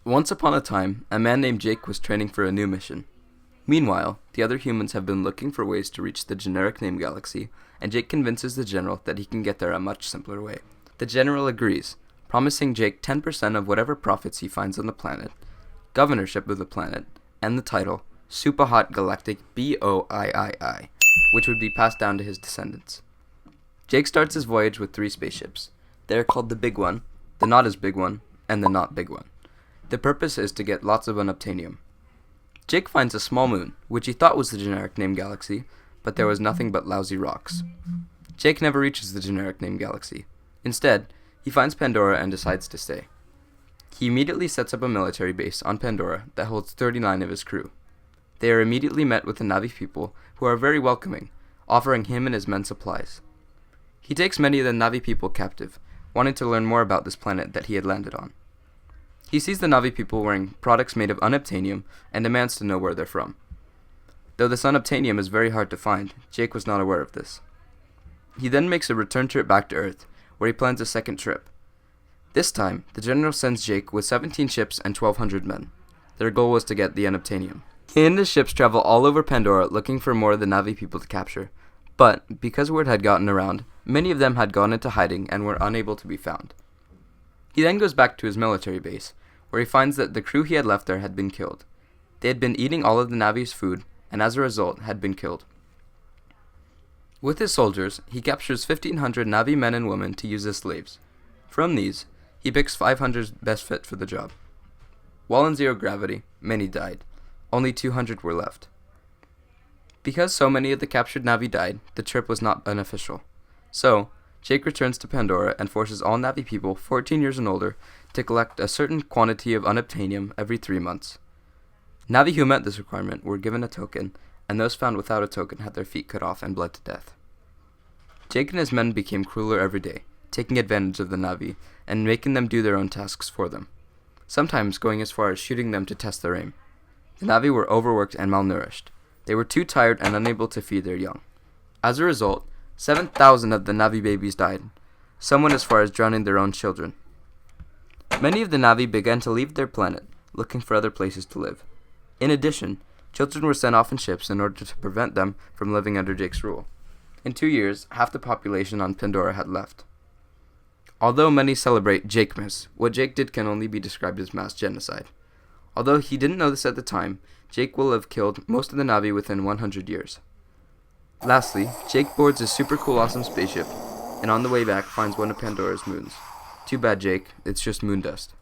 Once upon a time, a man named Jake was training for a new mission. Meanwhile, the other humans have been looking for ways to reach the generic name galaxy, and Jake convinces the general that he can get there a much simpler way. The general agrees, promising Jake 10% of whatever profits he finds on the planet, governorship of the planet, and the title, Super Hot Galactic BOIII, which would be passed down to his descendants. Jake starts his voyage with 3 spaceships. They are called the Big One, the Not As Big One, and the Not Big One. The purpose is to get lots of unobtainium. Jake finds a small moon, which he thought was the generic name galaxy, but there was nothing but lousy rocks. Jake never reaches the generic name galaxy. Instead, he finds Pandora and decides to stay. He immediately sets up a military base on Pandora that holds 39 of his crew. They are immediately met with the Na'vi people, who are very welcoming, offering him and his men supplies. He takes many of the Na'vi people captive, wanting to learn more about this planet that he had landed on. He sees the Na'vi people wearing products made of unobtainium and demands to know where they're from. Though this unobtainium is very hard to find, Jake was not aware of this. He then makes a return trip back to Earth, where he plans a second trip. This time, the general sends Jake with 17 ships and 1,200 men. Their goal was to get the unobtainium. He and his ships travel all over Pandora looking for more of the Na'vi people to capture, but because word had gotten around, many of them had gone into hiding and were unable to be found. He then goes back to his military base, where he finds that the crew he had left there had been killed. They had been eating all of the Na'vi's food, and as a result, had been killed. With his soldiers, he captures 1,500 Na'vi men and women to use as slaves. From these, he picks 500 best fit for the job. While in zero gravity, many died. Only 200 were left. Because so many of the captured Na'vi died, the trip was not beneficial. So, Jake returns to Pandora and forces all Na'vi people 14 years and older to collect a certain quantity of unobtainium every 3 months. Na'vi who met this requirement were given a token, and those found without a token had their feet cut off and bled to death. Jake and his men became crueler every day, taking advantage of the Na'vi and making them do their own tasks for them, sometimes going as far as shooting them to test their aim. The Na'vi were overworked and malnourished. They were too tired and unable to feed their young. As a result, 7,000 of the Na'vi babies died, some went as far as drowning their own children. Many of the Na'vi began to leave their planet, looking for other places to live. In addition, children were sent off in ships in order to prevent them from living under Jake's rule. In 2 years, half the population on Pandora had left. Although many celebrate Jakemas, what Jake did can only be described as mass genocide. Although he didn't know this at the time, Jake will have killed most of the Na'vi within 100 years. Lastly, Jake boards his super cool awesome spaceship, and on the way back finds one of Pandora's moons. Too bad, Jake, it's just moon dust.